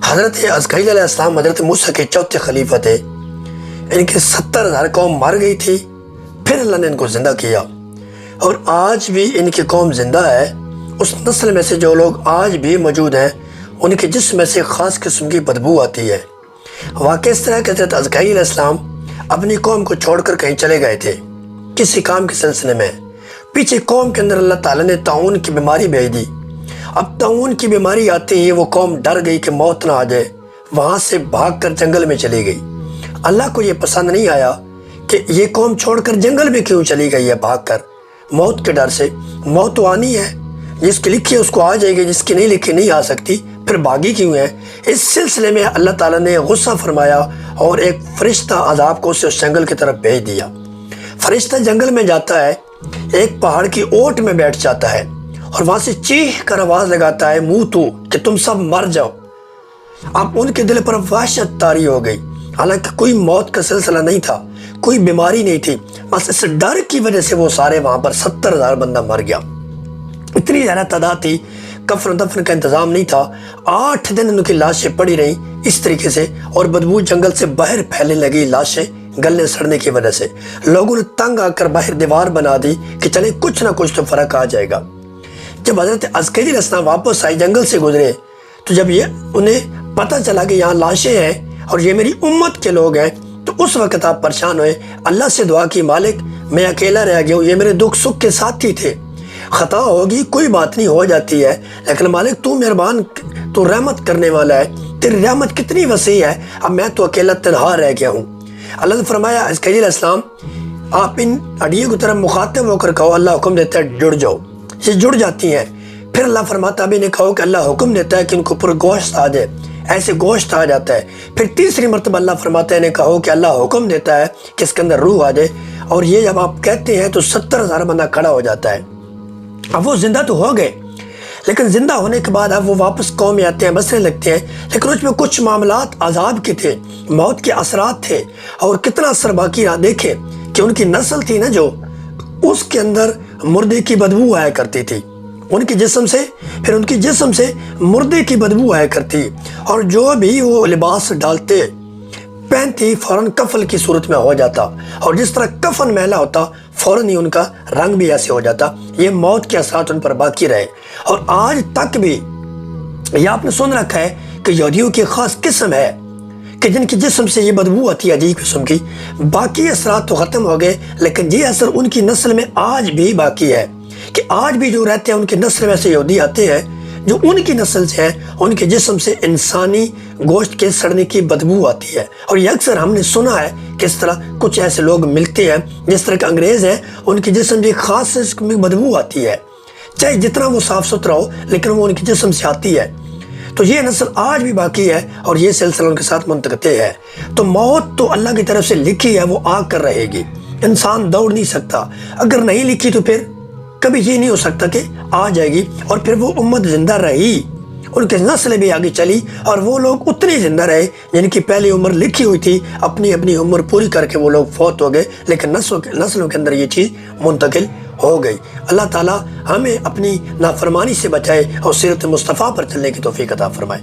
حضرت عزرائیل علیہ السلام حضرت موسیٰ کے چوتھے خلیفہ تھے۔ ان کی 70,000 قوم مر گئی تھی، پھر اللہ نے ان کو زندہ کیا، اور آج بھی ان کی قوم زندہ ہے۔ اس نسل میں سے جو لوگ آج بھی موجود ہیں ان کے جسم میں سے خاص قسم کی بدبو آتی ہے۔ واقعہ اس طرح کہ حضرت عزرائیل علیہ السلام اپنی قوم کو چھوڑ کر کہیں چلے گئے تھے کسی کام کے سلسلے میں۔ پیچھے قوم کے اندر اللہ تعالیٰ نے طاعون کی بیماری بھیج دی۔ اب طاعون کی بیماری آتے ہی وہ قوم ڈر گئی کہ موت نہ آ جائے، وہاں سے بھاگ کر جنگل میں چلی گئی۔ اللہ کو یہ پسند نہیں آیا کہ یہ قوم چھوڑ کر جنگل میں کیوں چلی گئی ہے بھاگ کر، موت کے ڈر سے۔ موت تو آنی ہے، جس کی لکھی ہے اس کو آ جائے گی، جس کی نہیں لکھی نہیں آ سکتی، پھر بھاگی کیوں ہے؟ اس سلسلے میں اللہ تعالیٰ نے غصہ فرمایا اور ایک فرشتہ عذاب کو اسے اس جنگل کی طرف بھیج دیا۔ فرشتہ جنگل میں جاتا ہے، ایک پہاڑ کی اوٹ میں بیٹھ جاتا ہے اور وہاں سے چیخ کر آواز لگاتا ہے، منہ تو کہ تم سب مر جاؤ۔ اب ان کے دل پر وحشت طاری ہو گئی، حالانکہ کوئی موت کا سلسلہ نہیں تھا، کوئی بیماری نہیں تھی، بس اس ڈر کی وجہ سے وہ سارے وہاں پر 70,000 بندہ مر گیا۔ اتنی زیادہ تعداد تھی، کفن و دفن کا انتظام نہیں تھا۔ 8 دن ان کی لاشیں پڑی رہیں اس طریقے سے، اور بدبو جنگل سے باہر پھیلنے لگی، لاشیں گلنے سڑنے کی وجہ سے۔ لوگوں نے تنگ آ کر باہر دیوار بنا دی کہ چلے کچھ نہ کچھ تو فرق آ جائے گا۔ جب حضرت عزرائیل علیہ السلام واپس آئے، جنگل سے گزرے، تو جب یہ انہیں پتہ چلا کہ یہاں لاشیں ہیں اور یہ میری امت کے لوگ ہیں، تو اس وقت آپ پریشان ہوئے، اللہ سے دعا کی، مالک میں اکیلا رہ گیا ہوں، یہ میرے دکھ سکھ کے ساتھی تھے، خطا ہوگی کوئی بات نہیں، ہو جاتی ہے، لیکن مالک تو مہربان، تو رحمت کرنے والا ہے، تیری رحمت کتنی وسیع ہے، اب میں تو اکیلا تنہا رہ گیا ہوں۔ اللہ نے فرمایا عزرائیل علیہ السلام آپ ان ہڈیوں کی طرف مخاطب ہو کر کہو، اللہ حکم دیتا ہے جڑ جاؤ، یہ جڑ جاتی ہیں۔ پھر اللہ فرماتا اب انہیں کہو کہ اللہ حکم دیتا ہے کہ ان کو اوپر گوشت آ جائے، ایسے گوشت آ جاتا ہے۔ پھر تیسری مرتبہ اللہ فرماتا ہے انہیں کہو کہ اللہ حکم دیتا ہے کہ اس کے اندر روح آ جائے، اور یہ جب آپ کہتے ہیں تو 70,000 بندہ کھڑا ہو جاتا ہے۔ اب وہ زندہ تو ہو گئے، لیکن زندہ ہونے کے بعد اب وہ واپس قوم میں آتے ہیں، بسنے لگتے ہیں، لیکن اس میں کچھ معاملات عذاب کے تھے، موت کے اثرات تھے، اور کتنا اثر باقی رہا۔ دیکھیں کہ ان کی نسل تھی نا جو، اس کے اندر مردے کی بدبو آیا کرتی تھی، ان کے جسم سے، پھر ان کی جسم سے مردے کی بدبو آیا کرتی، اور جو بھی وہ لباس ڈالتے پہنتی فوراً کفن کی صورت میں ہو جاتا، اور جس طرح کفن میلا ہوتا فوراً ہی ان کا رنگ بھی ایسے ہو جاتا۔ یہ موت کے اثرات ان پر باقی رہے، اور آج تک بھی یہ آپ نے سن رکھا ہے کہ یہودیوں کی خاص قسم ہے کہ جن کی جسم سے یہ بدبو آتی ہے عجیب قسم کی۔ باقی اثرات تو ختم ہو گئے، لیکن یہ اثر ان کی نسل میں آج بھی باقی ہے، کہ آج بھی جو رہتے ہیں ان کی نسل میں سے یہودی آتے ہیں جو ان کی نسل سے ہیں، ان کے جسم سے انسانی گوشت کے سڑنے کی بدبو آتی ہے۔ اور یہ اکثر ہم نے سنا ہے کہ اس طرح کچھ ایسے لوگ ملتے ہیں، جس طرح کے انگریز ہیں، ان کی جسم بھی خاص قسم کی بدبو آتی ہے، چاہے جتنا وہ صاف ستھرا ہو، لیکن وہ ان کی جسم سے آتی ہے۔ تو یہ نسل آج بھی باقی ہے، اور یہ سلسلہ ان کے ساتھ منقطع ہے۔ تو موت تو اللہ کی طرف سے لکھی ہے، وہ آ کر رہے گی، انسان دوڑ نہیں سکتا۔ اگر نہیں لکھی تو پھر کبھی یہ نہیں ہو سکتا کہ آ جائے گی، اور پھر وہ امت زندہ رہی، ان کے نسل بھی آگے چلی، اور وہ لوگ اتنے زندہ رہے جن کی پہلی عمر لکھی ہوئی تھی، اپنی اپنی عمر پوری کر کے وہ لوگ فوت ہو گئے، لیکن نسلوں کے اندر یہ چیز منتقل ہو گئی۔ اللہ تعالیٰ ہمیں اپنی نافرمانی سے بچائے اور سیرت مصطفیٰ پر چلنے کی توفیق عطا فرمائے۔